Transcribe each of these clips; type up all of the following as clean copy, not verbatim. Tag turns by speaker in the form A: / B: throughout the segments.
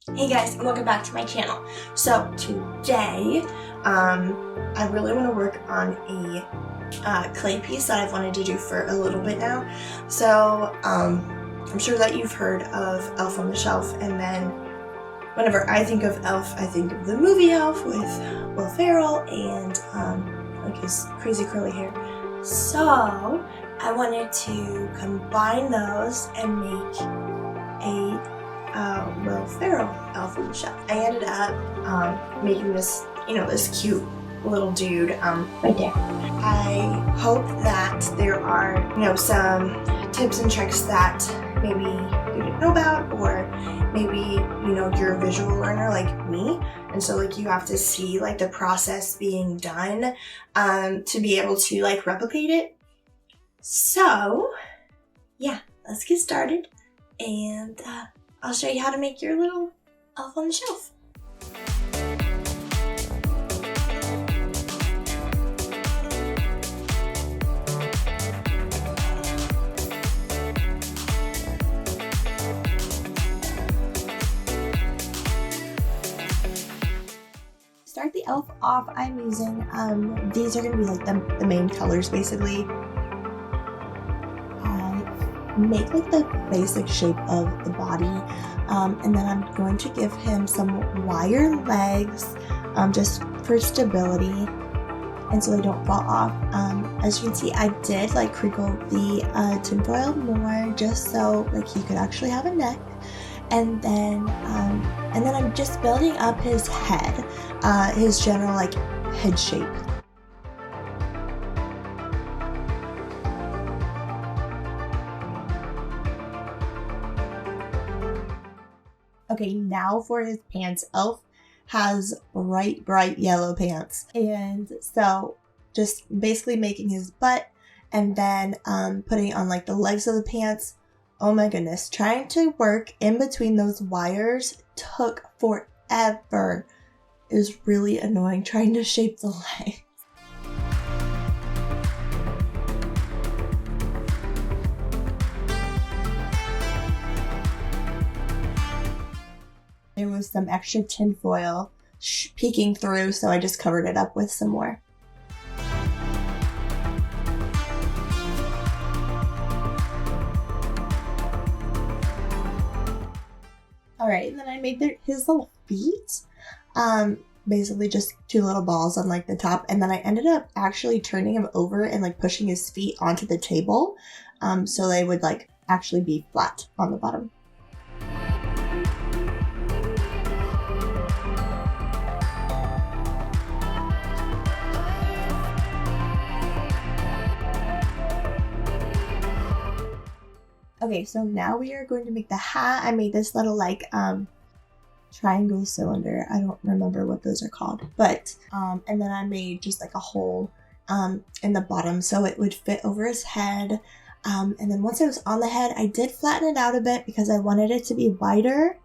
A: Hey guys, and welcome back to my channel. So today, I really want to work on a clay piece that I've wanted to do for a little bit now. So I'm sure that you've heard of Elf on the Shelf, and then whenever I think of Elf, I think of the movie Elf with Will Ferrell and like his crazy curly hair. So I wanted to combine those and make a Will Ferrell Elf on the Shelf. I ended up making this, this cute little dude right there. I hope that there are, some tips and tricks that maybe you didn't know about, or maybe, you're a visual learner like me, and so you have to see the process being done to be able to replicate it. So yeah, let's get started, and I'll show you how to make your little elf on the shelf. Start the elf off, I'm using, these are going to be the main colors basically. Make the basic shape of the body, and then I'm going to give him some wire legs just for stability and so they don't fall off. As you can see, I did crinkle the tinfoil more just so he could actually have a neck, and then I'm just building up his head, his general head shape. Okay, now for his pants. Elf has bright yellow pants. And so just basically making his butt and then putting on the legs of the pants. Oh my goodness, trying to work in between those wires took forever. It was really annoying trying to shape the legs. There was some extra tinfoil peeking through, so I just covered it up with some more. Alright, and then I made his little feet. Basically just two little balls on the top, and then I ended up actually turning him over and pushing his feet onto the table, so they would actually be flat on the bottom. Okay, so now we are going to make the hat. I made this little triangle cylinder. I don't remember what those are called, but and then I made just a hole in the bottom so it would fit over his head. And then once it was on the head, I did flatten it out a bit because I wanted it to be wider.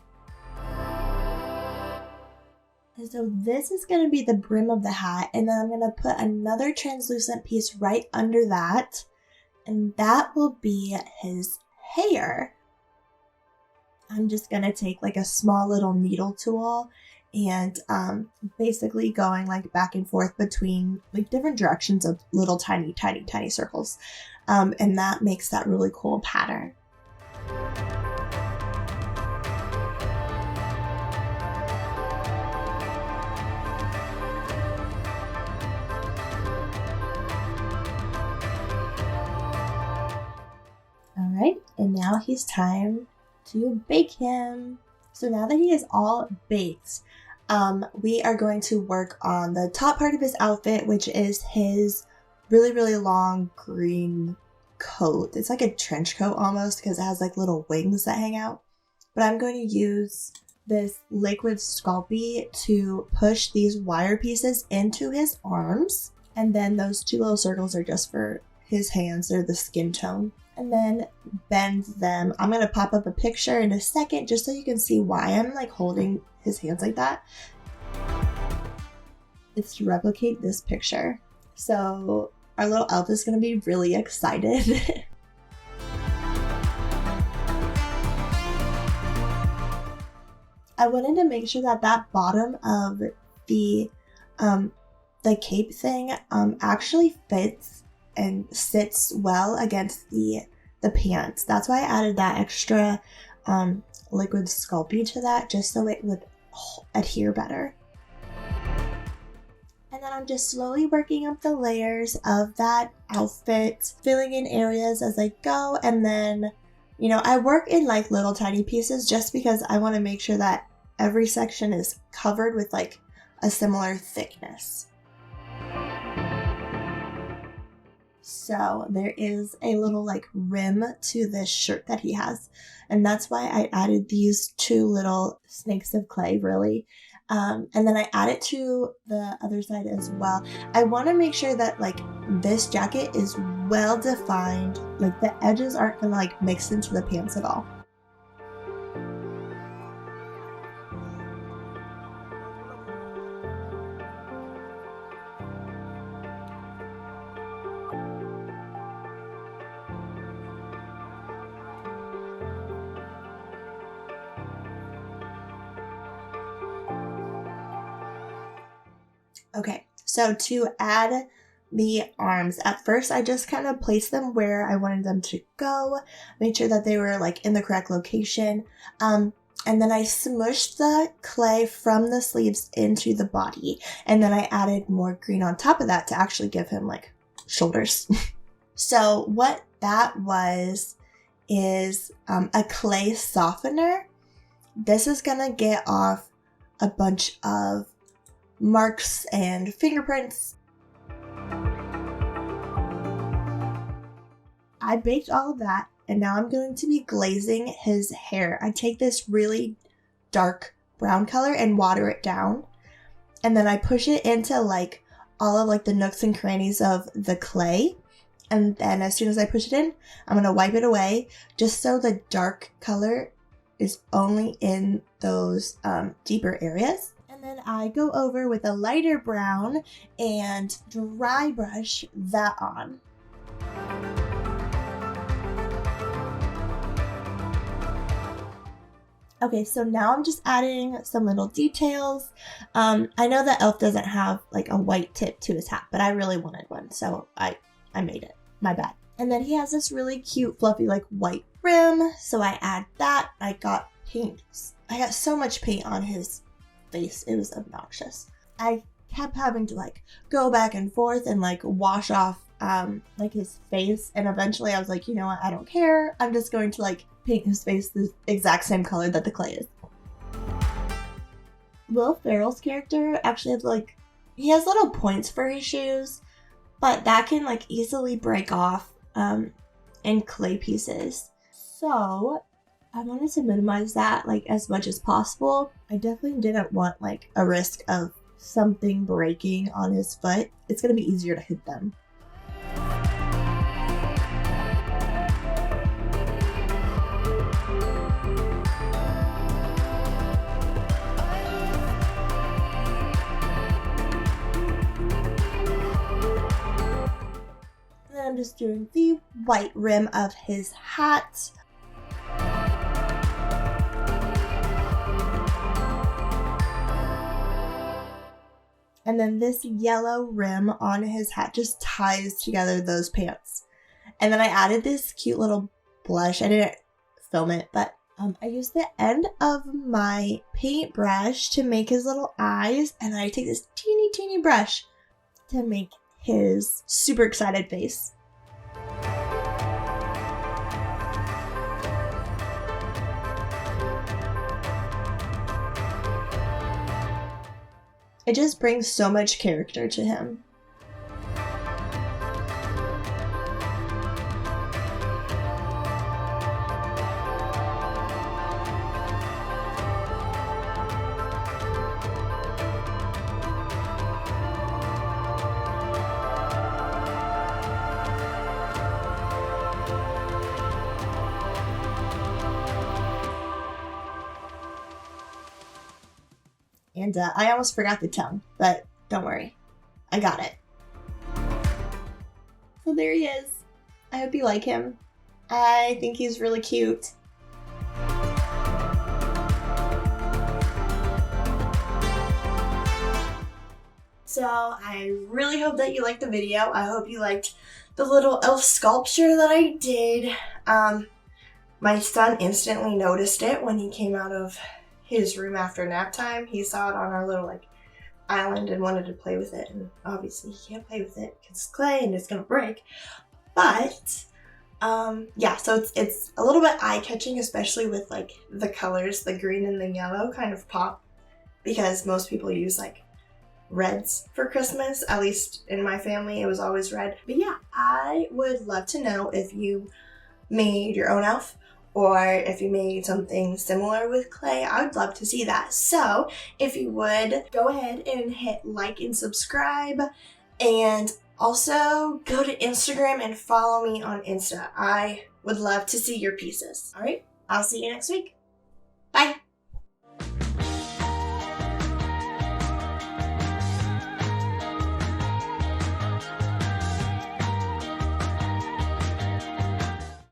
A: And so this is going to be the brim of the hat, and then I'm going to put another translucent piece right under that, and that will be his hair. I'm just gonna take a small little needle tool and basically going back and forth between different directions of little tiny circles, and that makes that really cool pattern. Alright, and now he's time to bake him. So now that he is all baked, we are going to work on the top part of his outfit, which is his really long green coat. It's like a trench coat almost because it has little wings that hang out. But I'm going to use this liquid Sculpey to push these wire pieces into his arms. And then those two little circles are just for his hands. They're the skin tone. And then bend them. I'm going to pop up a picture in a second just so you can see why I'm holding his hands like that. It's to replicate this picture. So our little elf is going to be really excited. I wanted to make sure that that bottom of the cape thing actually fits and sits well against the pants. That's why I added that extra liquid Sculpey to that, just so it would adhere better. And then I'm just slowly working up the layers of that outfit, filling in areas as I go. And then, you know, I work in like little tiny pieces just because I want to make sure that every section is covered with like a similar thickness. So there is a little like rim to this shirt that he has. And that's why I added these two little snakes of clay, really. And then I add it to the other side as well. I want to make sure that like this jacket is well defined. Like the edges aren't gonna like mix into the pants at all. Okay, so to add the arms, at first I just kind of placed them where I wanted them to go, made sure that they were like in the correct location, and then I smushed the clay from the sleeves into the body, and then I added more green on top of that to actually give him like shoulders. So what that was is a clay softener. This is gonna get off a bunch of marks and fingerprints. I baked all of that, and now I'm going to be glazing his hair. I take this really dark brown color and water it down, and then I push it into like all of like the nooks and crannies of the clay, and then as soon as I push it in, I'm going to wipe it away just so the dark color is only in those deeper areas. And then I go over with a lighter brown and dry brush that on. Okay, so now I'm just adding some little details. I know that Elf doesn't have like a white tip to his hat, but I really wanted one, so I made it. My bad. And then he has this really cute, fluffy, like white rim, so I add that. I got paint. I got so much paint on his face, it was obnoxious. I kept having to like go back and forth and like wash off like his face, and eventually I was like, you know what, I don't care, I'm just going to like paint his face the exact same color that the clay is. Will Ferrell's character actually has like, he has little points for his shoes, but that can like easily break off in clay pieces. So I wanted to minimize that like as much as possible. I definitely didn't want like a risk of something breaking on his foot. It's gonna be easier to hit them. And then I'm just doing the white rim of his hat. And then this yellow rim on his hat just ties together those pants. And then I added this cute little blush. I didn't film it, but I used the end of my paintbrush to make his little eyes. And I take this teeny brush to make his super excited face. It just brings so much character to him. And I almost forgot the tongue, but don't worry, I got it. So there he is. I hope you like him. I think he's really cute. So I really hope that you liked the video. I hope you liked the little elf sculpture that I did. My son instantly noticed it when he came out of his room after nap time. He saw it on our little like island and wanted to play with it, and obviously he can't play with it because it's clay and it's gonna break. But yeah, so it's a little bit eye-catching, especially with like the colors, the green and the yellow kind of pop, because most people use like reds for Christmas. At least in my family it was always red. But yeah, I would love to know if you made your own elf or if you made something similar with clay. I would love to see that. So if you would go ahead and hit like and subscribe, and also go to Instagram and follow me on Insta. I would love to see your pieces. All right, I'll see you next week. Bye.